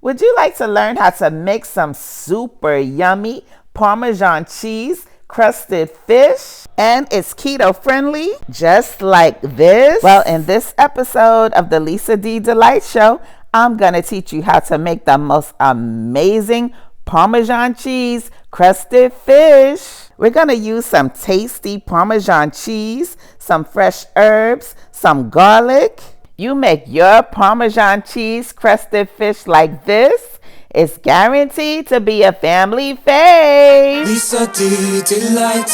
Would you like to learn how to make some super yummy Parmesan cheese crusted fish? And it's keto friendly, just like this? Well, in this episode of the Lisa D Delight Show, I'm going to teach you how to make the most amazing Parmesan cheese crusted fish. We're going to use some tasty Parmesan cheese, some fresh herbs, some garlic. You make your Parmesan cheese crusted fish like this, it's guaranteed to be a family fave. Lisa D Delight.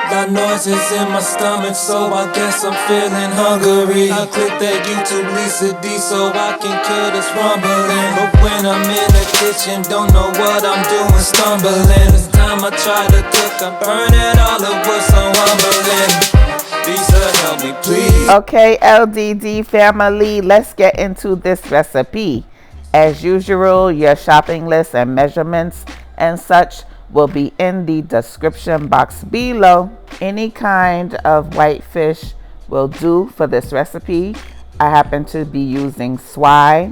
Got noises in my stomach, so I guess I'm feeling hungry. I click that YouTube Lisa D so I can kill this rumbling. But when I'm in the kitchen, don't know what I'm doing, stumbling. This time I try to cook, I'm burning all the wood, so humbling. Lisa, help me please. Okay, LDD family, let's get into this recipe. As usual, your shopping list and measurements and such will be in the description box below. Any kind of white fish will do for this recipe. I happen to be using sway,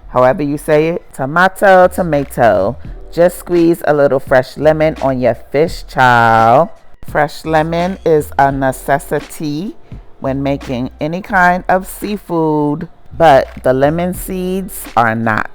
however you say it. Tomato. Just squeeze a little fresh lemon on your fish, child. Fresh lemon is a necessity when making any kind of seafood, but the lemon seeds are not.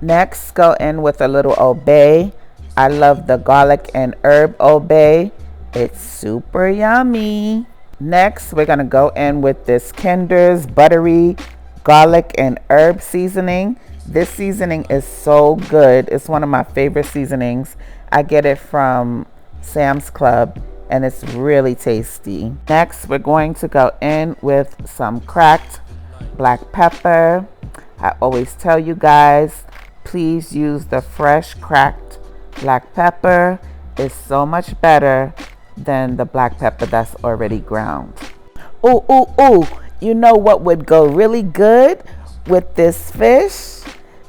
Next, go in with a little Old Bay. I love the garlic and herb Old Bay. It's super yummy. Next, we're gonna go in with this Kinder's buttery garlic and herb seasoning. This seasoning is so good. It's one of my favorite seasonings. I get it from Sam's Club and it's really tasty. Next, we're going to go in with some cracked black pepper. I always tell you guys, please use the fresh cracked black pepper. It's so much better than the black pepper that's already ground. Ooh. You know what would go really good with this fish?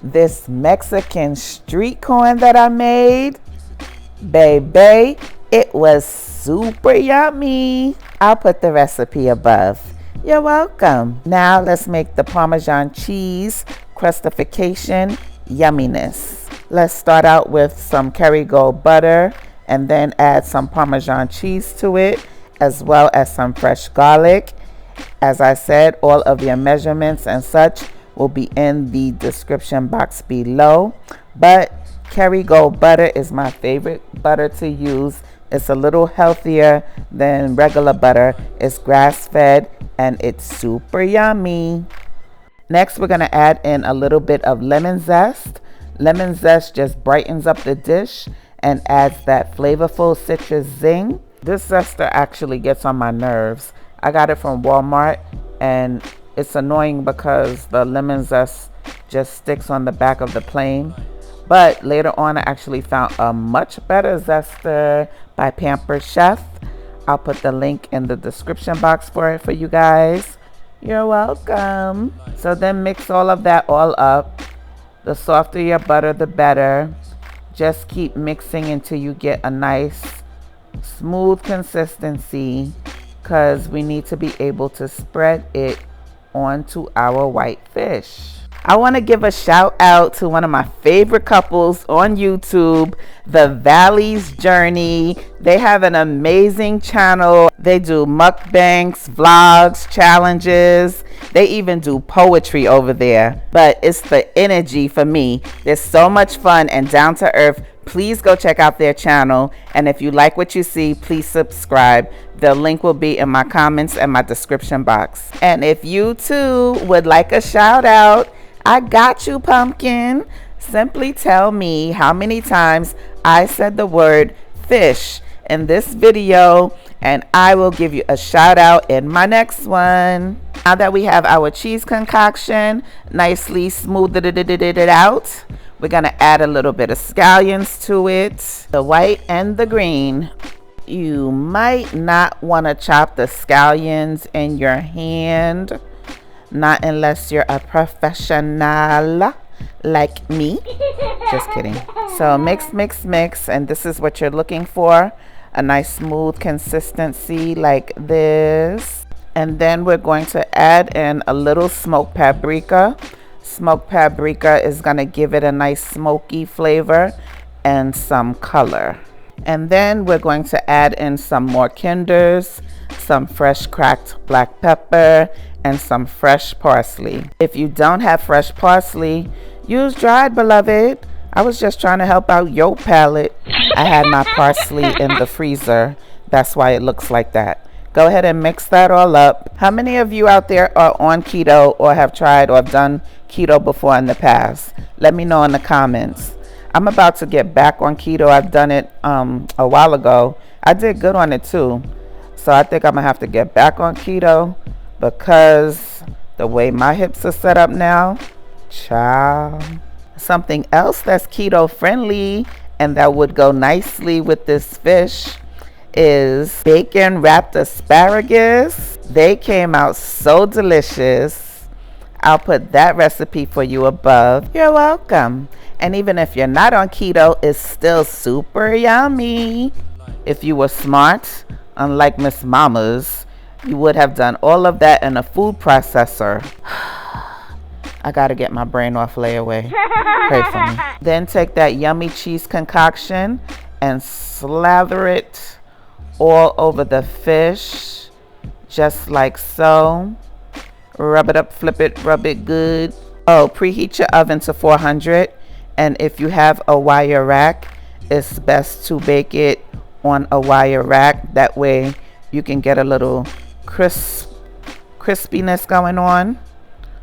This Mexican street corn that I made. Baby, it was super yummy. I'll put the recipe above. You're welcome. Now let's make the Parmesan cheese crustification yumminess. Let's start out with some Kerrygold butter and then add some Parmesan cheese to it, as well as some fresh garlic. As I said, all of your measurements and such will be in the description box below. But Kerrygold butter is my favorite butter to use. It's a little healthier than regular butter. It's grass-fed and it's super yummy. Next, we're gonna add in a little bit of lemon zest. Lemon zest just brightens up the dish and adds that flavorful citrus zing. This zester actually gets on my nerves. I got it from Walmart and it's annoying because the lemon zest just sticks on the back of the plane. But later on, I actually found a much better zester by Pampered Chef. I'll put the link in the description box for it for you guys. You're welcome. So then mix all of that all up. The softer your butter, the better. Just keep mixing until you get a nice, smooth consistency, because we need to be able to spread it onto our white fish. I want to give a shout out to one of my favorite couples on YouTube, The Valley's Journey. They have an amazing channel. They do mukbangs, vlogs, challenges. They even do poetry over there. But it's the energy for me. They're so much fun and down to earth. Please go check out their channel. And if you like what you see, please subscribe. The link will be in my comments and my description box. And if you too would like a shout out, I got you, pumpkin. Simply tell me how many times I said the word fish in this video and I will give you a shout out in my next one. Now that we have our cheese concoction nicely smoothed it out, we're gonna add a little bit of scallions to it, the white and the green. You might not want to chop the scallions in your hand. Not unless you're a professional like me. Just kidding. So mix, and this is what you're looking for. A nice smooth consistency like this. And then we're going to add in a little smoked paprika. Smoked paprika is going to give it a nice smoky flavor and some color. And then we're going to add in some more kinders, some fresh cracked black pepper, and some fresh parsley. If you don't have fresh parsley, use dried, beloved. I was just trying to help out your palate. I had my parsley in the freezer. That's why it looks like that. Go ahead and mix that all up. How many of you out there are on keto or have tried or have done keto before in the past? Let me know in the comments. I'm about to get back on keto. I've done it a while ago. I did good on it too. So I think I'm gonna have to get back on keto because the way my hips are set up now, child. Something else that's keto friendly and that would go nicely with this fish is bacon wrapped asparagus. They came out so delicious. I'll put that recipe for you above. You're welcome. And even if you're not on keto, it's still super yummy. If you were smart, unlike Miss Mama's, you would have done all of that in a food processor. I gotta get my brain off layaway. Pray for me. Then take that yummy cheese concoction and slather it all over the fish, just like so. Rub it up, flip it, rub it good. Oh, preheat your oven to 400. And if you have a wire rack, it's best to bake it on a wire rack. That way you can get a little crispiness going on,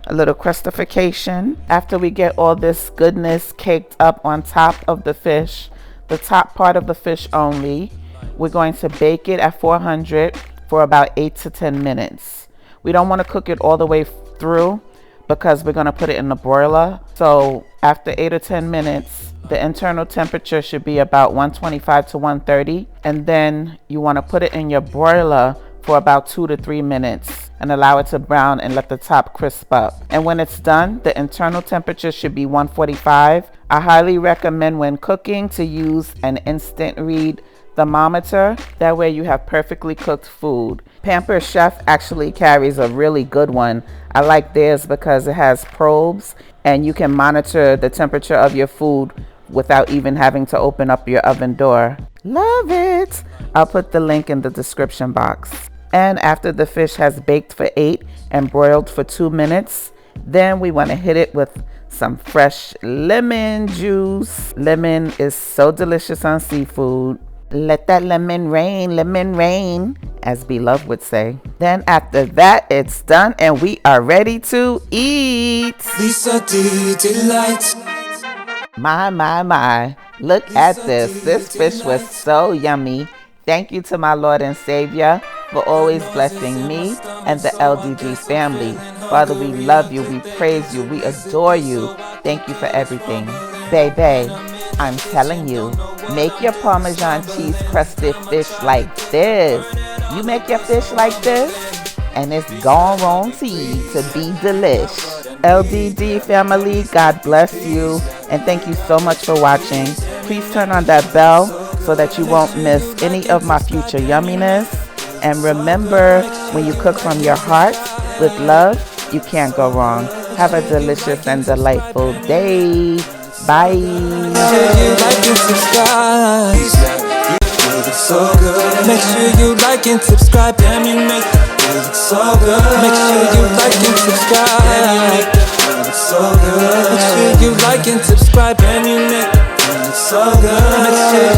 a little crustification. After we get all this goodness caked up on top of the fish, the top part of the fish only, we're going to bake it at 400 for about 8 to 10 minutes. We don't want to cook it all the way through because we're going to put it in the broiler. So after 8 or 10 minutes, the internal temperature should be about 125 to 130. And then you want to put it in your broiler for about 2 to 3 minutes and allow it to brown and let the top crisp up. And when it's done, the internal temperature should be 145. I highly recommend when cooking to use an instant read thermometer. That way you have perfectly cooked food. Pampered Chef actually carries a really good one. I like theirs because it has probes and you can monitor the temperature of your food without even having to open up your oven door. Love it. I'll put the link in the description box. And after the fish has baked for 8 and broiled for 2 minutes, then we want to hit it with some fresh lemon juice. Lemon is so delicious on seafood. Let that lemon rain, as Beloved would say. Then after that, it's done and we are ready to eat. Lisa D delights. My. Look at this. This fish was so yummy. Thank you to my Lord and Savior for always blessing me and the LDG family. Father, we love you, we praise you, we adore you. Thank you for everything. Baby, I'm telling you, make your Parmesan cheese crusted fish like this. You make your fish like this, and it's gone wrong to you to be delish. LDD family, God bless you, and thank you so much for watching. Please turn on that bell so that you won't miss any of my future yumminess. And remember, when you cook from your heart with love, you can't go wrong. Have a delicious and delightful day. Bye. Make sure you like and subscribe. You look so good. Make sure you like and subscribe. Damn, you make that look so good. Make sure you like and subscribe. Damn, you make that look so good. Make sure you like and subscribe. Damn, you make that look so good. Make sure